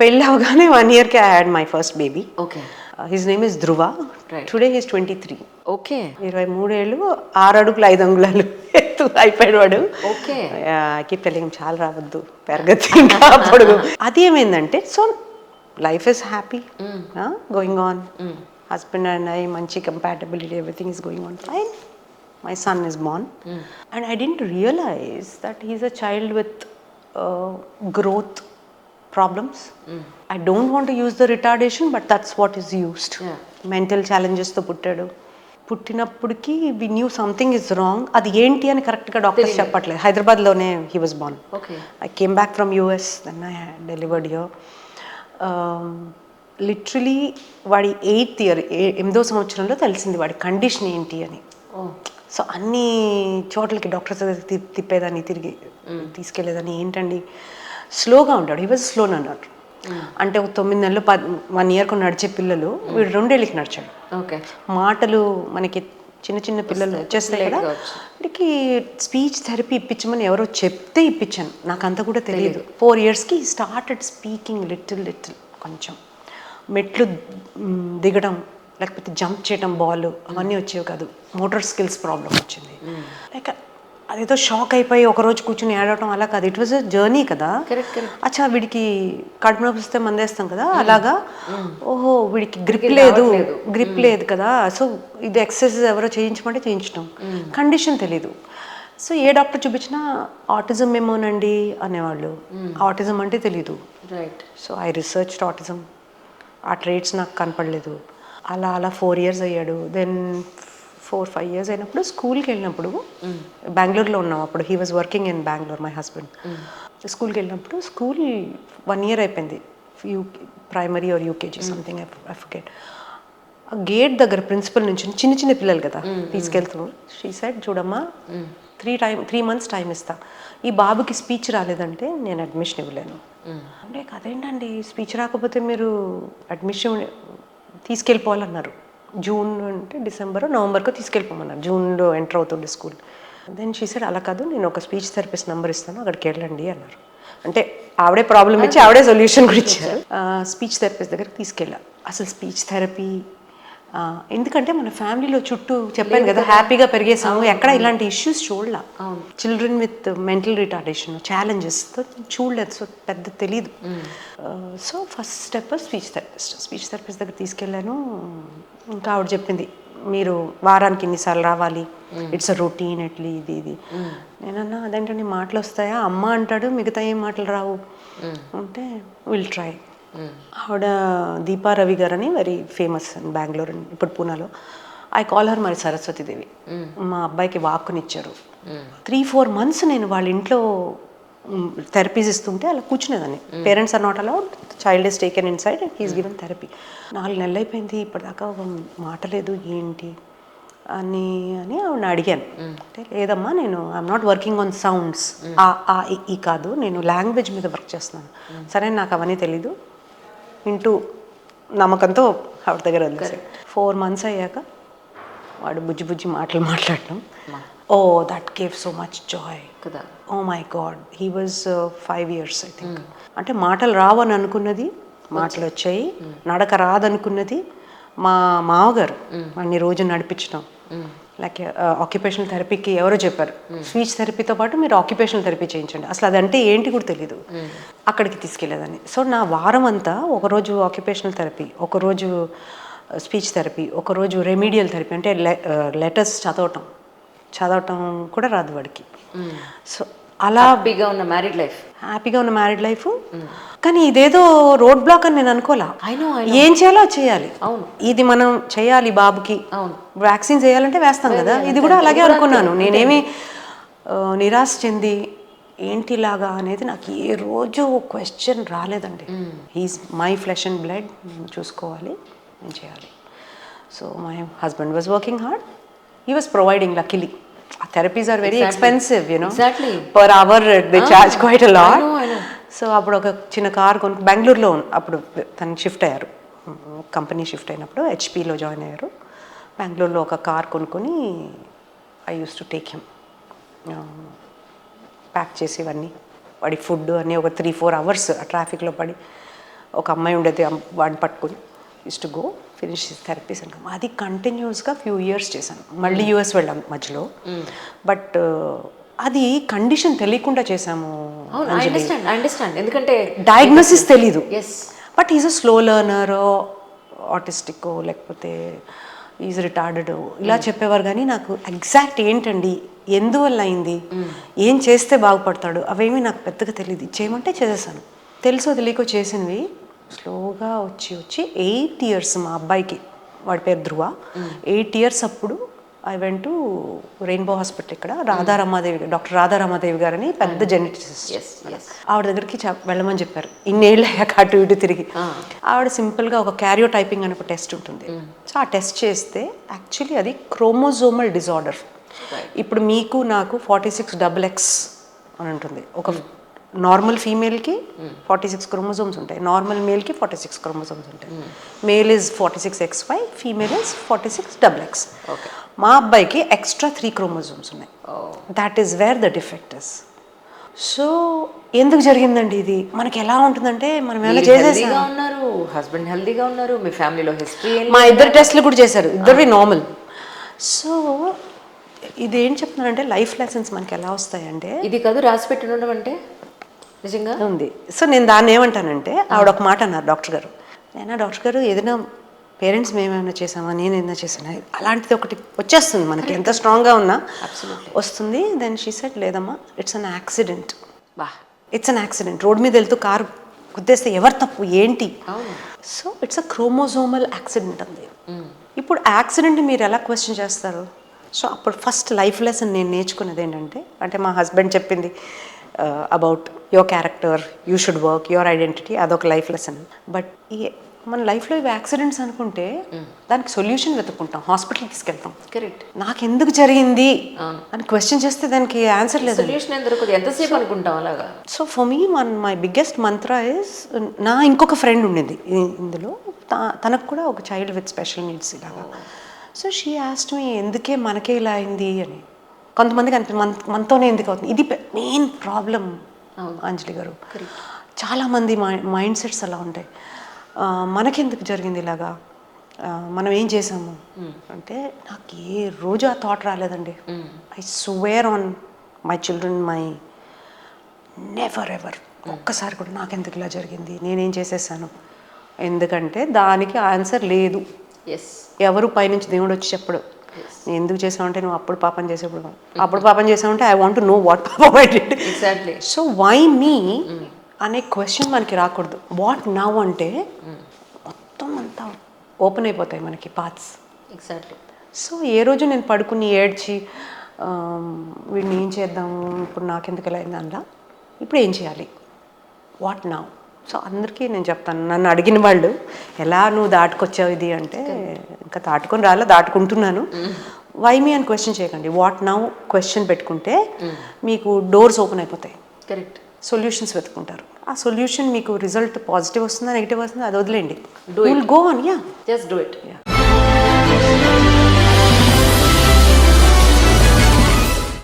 పెళ్ళి అవగానే 1 ఇయర్కి I had my first baby. Okay. His name is Dhruva. Right. Today his 23. Okay. 23 ఏళ్ళు 6 అడుగులు 5 అంగుళాలు ఎత్తు అయిపోయాడు వాడు. ఓకే. కీప్ టెల్లింగ్ చాలా రావద్దు పెరగద్దు ఇంకా పొడుగు. అది ఏమైందంటే so life is happy going on. Husband and I మంచి compatibility, everything is going on fine. My son is born and I didn't realize that he's a child with growth problems. I don't want to use the retardation, but that's what is used. Mental challenges తో పుట్టాడు. పుట్టినప్పటికి we knew something is wrong. అది ఏంటి అని కరెక్ట్గా doctors చెప్పట్లేదు. హైదరాబాద్లోనే he was born. Okay. I came back from US, then I had delivered here. Literally వాడి 8th year 8వ సంవత్సరంలో తెలిసింది వాడి కండిషన్ ఏంటి అని. సో అన్ని చోట్లకి డాక్టర్స్ తిప్పేదాన్ని, తిరిగి తీసుకెళ్లేదాన్ని. ఏంటండి స్లోగా ఉంటాడు, హీ వాజ్ స్లో అన్నారు. అంటే 9 నెలలు 1 ఇయర్కు నడిచే పిల్లలు వీడు 2 ఏళ్ళకి నడిచాడు. ఓకే. మాటలు మనకి చిన్న చిన్న పిల్లలు వచ్చేస్తాయి కదా, వీడికి స్పీచ్ థెరపీ ఇప్పించమని ఎవరో చెప్తే ఇప్పించాను, నాకు అంత కూడా తెలియదు. 4 yearsకి స్టార్టెడ్ స్పీకింగ్ లిటిల్ కొంచెం. మెట్లు దిగడం లేకపోతే జంప్ చేయడం, బాల్ అవన్నీ వచ్చేవి కాదు. మోటార్ స్కిల్స్ ప్రాబ్లం వచ్చింది. లైక్ అదేదో షాక్ అయిపోయి ఒకరోజు కూర్చుని ఏడవటం అలా కాదు, ఇట్ వాజ్ అ జర్నీ కదా. అచ్చా వీడికి కడుపు నొప్పి వస్తే మందేస్తాం కదా, అలాగా ఓహో వీడికి గ్రిప్ లేదు కదా, సో ఇది ఎక్సర్సైజ్ ఎవరో చేయించమంటే చేయించడం, కండిషన్ తెలీదు. సో ఏ డాక్టర్ చూపించినా ఆటిజం ఏమోనండి అనేవాళ్ళు, ఆటిజం అంటే తెలీదు. Right. So I research autism, ఆ ట్రేట్స్ నాకు కనపడలేదు. అలా 4 years అయ్యాడు. దెన్ 4-5 years అయినప్పుడు స్కూల్కి వెళ్ళినప్పుడు, బెంగళూరులో ఉన్నాం అప్పుడు, he was working in Bengaluru my husband. స్కూల్కి వెళ్ళినప్పుడు స్కూల్ 1 year అయిపోయింది, primary or UKG something I forget. ఆ గేట్ దగ్గర ప్రిన్సిపల్ నుంచి చిన్న చిన్న పిల్లలు కదా తీసుకెళ్తూ, షీ సెడ్ చూడమ్మా 3 months టైం ఇస్తా, ఈ బాబుకి స్పీచ్ రాలేదంటే నేను అడ్మిషన్ ఇవ్వలేను. అంటే అదేంటండి స్పీచ్ రాకపోతే మీరు అడ్మిషన్ తీసుకెళ్ళిపోవాలన్నారు. జూన్ అంటే డిసెంబర్ నవంబర్కో తీసుకెళ్ళిపోమన్నారు, జూన్లో ఎంటర్ అవుతుంది స్కూల్. దెన్ షీ సెడ్ అలా కాదు, నేను ఒక స్పీచ్ థెరపిస్ట్ నెంబర్ ఇస్తాను, అక్కడికి వెళ్ళండి అన్నారు. అంటే ఆవిడే ప్రాబ్లం ఇచ్చి ఆవిడే సొల్యూషన్ కూడా ఇచ్చారు. స్పీచ్ థెరపిస్ట్ దగ్గరికి తీసుకెళ్ళా. అసలు స్పీచ్ థెరపీ ఎందుకంటే మన ఫ్యామిలీలో చుట్టూ చెప్పాను కదా హ్యాపీగా పెరిగేసాము, ఎక్కడ ఇలాంటి ఇష్యూస్ చూడలా. చిల్డ్రన్ విత్ మెంటల్ రిటార్డేషన్ ఛాలెంజెస్తో చూడలేదు, సో పెద్ద తెలీదు. So first step speech therapist దగ్గర తీసుకెళ్ళాను. ఇంకా ఆవిడ చెప్పింది మీరు వారానికి ఇన్నిసార్లు రావాలి, ఇట్స్ అ రొటీన్ ఎట్లీ ఇది. నేనన్నా అదేంటండి మాటలు వస్తాయా, అమ్మ అంటాడు మిగతా ఏం మాటలు రావు అంటే విల్ ట్రై. ఆవిడ దీపా రవి గారు అని వెరీ ఫేమస్ ఇన్ బెంగళూరు, ఇప్పుడు పూనాలో. ఐ కాల్ హర్ మరి సరస్వతీదేవి. మా అబ్బాయికి వాక్కునిచ్చారు. 3-4 months నేను వాళ్ళ ఇంట్లో థెరపీస్ ఇస్తుంటే అలా కూర్చునేదాన్ని. Parents are not allowed, child is taken inside and he's given therapy. 4 నెలలు అయిపోయింది, ఇప్పటిదాకా మాట లేదు ఏంటి అని ఆవిడని అడిగాను. అంటే లేదమ్మా నేను I'm not working on sounds, ఈ కాదు, నేను లాంగ్వేజ్ మీద వర్క్ చేస్తున్నాను. సరే నాకు అవన్నీ తెలీదు వింటూ నమ్మకంతో ఆవిడ దగ్గర వదిలేసాడు. 4 months అయ్యాక వాడు బుజ్జి మాటలు మాట్లాడటం, oh that gave so much joy కదా. Oh my god, he was 5 years I think. అంటే మాటలు రావని అనుకున్నది మాటలు వచ్చాయి, నడక రాదనుకున్నది మా మామగారు అన్ని రోజు నడిపించడం. లైక్ ఆక్యుపేషనల్ థెరపీకి ఎవరో చెప్పారు, స్పీచ్ థెరపీతో పాటు మీరు ఆక్యుపేషనల్ థెరపీ చేయించండి. అసలు అదంటే ఏంటి కూడా తెలీదు. అక్కడికి తీసుకెళ్ళేదాన్ని. సో నా వారం అంతా ఒకరోజు ఆక్యుపేషనల్ థెరపీ, ఒకరోజు స్పీచ్ థెరపీ, ఒకరోజు రెమీడియల్ థెరపీ. అంటే లెటర్స్ చదవటం కూడా రాదు వాడికి. సో అలా హ్యాపీగా ఉన్న మ్యారీడ్ లైఫ్. కానీ ఇదేదో రోడ్ బ్లాక్ అని నేను అనుకోలే. ఏం చేయాలో చేయాలి. అవును, ఇది మనం చేయాలి బాబుకి. అవును, వ్యాక్సిన్ చేయాలంటే వేస్తాం కదా, ఇది కూడా అలాగే అనుకున్నాను. నేనేమి నిరాశ చెంది ఏంటిలాగా అనేది నాకు ఏ రోజు క్వశ్చన్ రాలేదండి. He's my flesh and blood, నేను చూసుకోవాలి, నేను చేయాలి. So my husband was working hard, he was providing luckily. Therapies are very expensive, you know. Exactly. Per hour they charge quite a lot. I know. So అప్పుడు ఒక చిన్న car కొను, బెంగళూరులో అప్పుడు తను షిఫ్ట్ అయ్యారు, కంపెనీ షిఫ్ట్ అయినప్పుడు హెచ్పిలో join అయ్యారు. బెంగళూరులో ఒక కార్ కొనుక్కొని I use to take him, pack చేసి ఇవన్నీ వాడి ఫుడ్ అన్నీ ఒక 3-4 hours ట్రాఫిక్లో పడి ఒక అమ్మాయి ఉండేది, వాడిని పట్టుకుని టు గో ఫినిష్ థెరపీస్ అని. అది కంటిన్యూస్గా ఫ్యూ ఇయర్స్ చేశాను. మళ్ళీ యూఎస్ వెళ్ళాం మధ్యలో. బట్ అది కండిషన్ తెలియకుండా చేశాము. అండర్స్టాండ్ ఎందుకంటే డయాగ్నోసిస్ తెలీదు. Yes but is a slow learner, autistic, లేకపోతే ఈజ్ రిటార్డెడ్ ఇలా చెప్పేవారు. కానీ నాకు ఎగ్జాక్ట్ ఏంటండి, ఎందువల్ల అయింది, ఏం చేస్తే బాగుపడతాడు, అవేమీ నాకు పెద్దగా తెలియదు. చేయమంటే చేసేసాను. తెలుసో తెలియకో చేసినవి స్లోగా వచ్చి 8 years మా అబ్బాయికి, వాడి పేరు ధ్రువ, 8 years అప్పుడు I went to rainbow hospital ఇక్కడ రాధారమాదేవి, డాక్టర్ రాధారమాదేవి గారని పెద్ద జెనెటిస్ట్. ఆవిడ దగ్గరికి వెళ్ళమని చెప్పారు. ఇన్నేళ్ళు అయ్యాక అటు ఇటు తిరిగి. ఆవిడ సింపుల్గా ఒక క్యారియోటైపింగ్ అని ఒక టెస్ట్ ఉంటుంది. సో ఆ టెస్ట్ చేస్తే యాక్చువల్లీ అది క్రోమోజోమల్ డిజార్డర్. ఇప్పుడు మీకు నాకు 46XX అని ఉంటుంది. ఒక నార్మల్ ఫీమేల్కి 46 క్రోమోజోమ్స్ ఉంటాయి, నార్మల్ మేల్కి 46 క్రోమోజోమ్స్ ఉంటాయి. Male is 46XY, female is 46XX. మా అబ్బాయికి ఎక్స్ట్రా 3 క్రోమోజోమ్స్ ఉన్నాయి. That is where the defect is. So ఎందుకు జరిగిందండి ఇది? మనకి ఎలా ఉంటుందంటే మనం ఏమైనా చేసేసాం. ఉన్నారు, హస్బెండ్ హెల్దీగా ఉన్నారు, మీ ఫ్యామిలీలో హిస్టరీ, మా ఇద్దరు టెస్ట్లు కూడా చేశారు, ఇద్దరివి నార్మల్. సో ఇదేం చెప్తున్నానంటే లైఫ్ లెసన్స్ మనకి ఎలా వస్తాయంటే, ఇది కాదు రాసి పెట్టి ఉండడం అంటే నిజంగా ఉంది. సో నేను దాన్ని ఏమంటానంటే, ఆవిడ ఒక మాట అన్నారు డాక్టర్ గారు, నేను డాక్టర్ గారు ఏదైనా పేరెంట్స్ మేమేమైనా చేసామా, నేను ఏదైనా చేసానా, అలాంటిది ఒకటి వచ్చేస్తుంది మనకి, ఎంత స్ట్రాంగ్గా ఉన్నా వస్తుంది. దెన్ షీ సెడ్, లేదమ్మా it's an accident. It's an accident. Road మీద వెళ్తూ కారు గుద్దేస్తే ఎవరు తప్పు ఏంటి? So it's a chromosomal accident అంది. ఇప్పుడు యాక్సిడెంట్ని మీరు ఎలా క్వశ్చన్ చేస్తారు? సో అప్పుడు ఫస్ట్ లైఫ్ లెసన్ నేను నేర్చుకున్నది ఏంటంటే, అంటే మా హస్బెండ్ చెప్పింది about your character, you should work, your identity, అదొక లైఫ్ లెసన్. బట్ ఈ మన లైఫ్లో ఇవి యాక్సిడెంట్స్ అనుకుంటే దానికి సొల్యూషన్ వెతుక్కుంటాం, హాస్పిటల్కి తీసుకెళ్తాం. కరెక్ట్. నాకు ఎందుకు జరిగింది అని క్వశ్చన్ చేస్తే దానికి ఆన్సర్ లేదు, సొల్యూషన్ ఎందుకు, ఎంతసేపు అనుకుంటాం అలాగా. So for me my biggest mantra is, నా ఇంకొక ఫ్రెండ్ ఉండింది ఇందులో, తనకు కూడా ఒక చైల్డ్ విత్ స్పెషల్ నీడ్స్ ఇలాగా. సో షీ ఆస్క్డ్ మీ, ఎందుకే మనకే ఇలా అయింది అని. కొంతమందికి అనిపి మనతోనే ఎందుకు అవుతుంది, ఇది మెయిన్ ప్రాబ్లం అంజలి గారు. చాలామంది మైండ్ సెట్స్ అలా ఉంటాయి. మనకెందుకు జరిగింది ఇలాగా, మనం ఏం చేసాము అంటే, నాకు ఏ రోజు ఆ థాట్ రాలేదండి. I swear on my children, my never ever, ఒక్కసారి కూడా నాకెందుకు ఇలా జరిగింది, నేనేం చేసేసాను. ఎందుకంటే దానికి ఆన్సర్ లేదు. ఎవరు పైనుంచి దేవుడు వచ్చి చెప్పడు, నేను ఎందుకు చేసావంటే నువ్వు అప్పుడు పాపం చేసావంటే I want to know what పాపం I did. Exactly. So why me అనే క్వశ్చన్ మనకి రాకూడదు. వాట్ నౌ అంటే మొత్తం అంతా ఓపెన్ అయిపోతాయి మనకి పాత్స్. ఎగ్జాక్ట్లీ. సో ఏ రోజు నేను పడుకుని ఏడ్చి వీడిని ఏం చేద్దాము, ఇప్పుడు నాకెందుకు ఎలా అయింది అందులో, ఇప్పుడు ఏం చేయాలి, వాట్ నౌ. సో అందరికీ నేను చెప్తాను, నన్ను అడిగిన వాళ్ళు ఎలా నువ్వు దాటుకొచ్చావు ఇది అంటే, ఇంకా దాటుకొని రాలే, దాటుకుంటున్నాను. వై మీ అని క్వశ్చన్ చేయకండి, వాట్ నౌ క్వశ్చన్ పెట్టుకుంటే మీకు డోర్స్ ఓపెన్ అయిపోతాయి. కరెక్ట్. సొల్యూషన్స్ వెతుకుంటారు. ఆ సొల్యూషన్ మీకు రిజల్ట్ పాజిటివ్ వస్తుందా నెగిటివ్ వస్తుందా అది వదిలేండి. Will go on. Yeah, just do it. Yeah.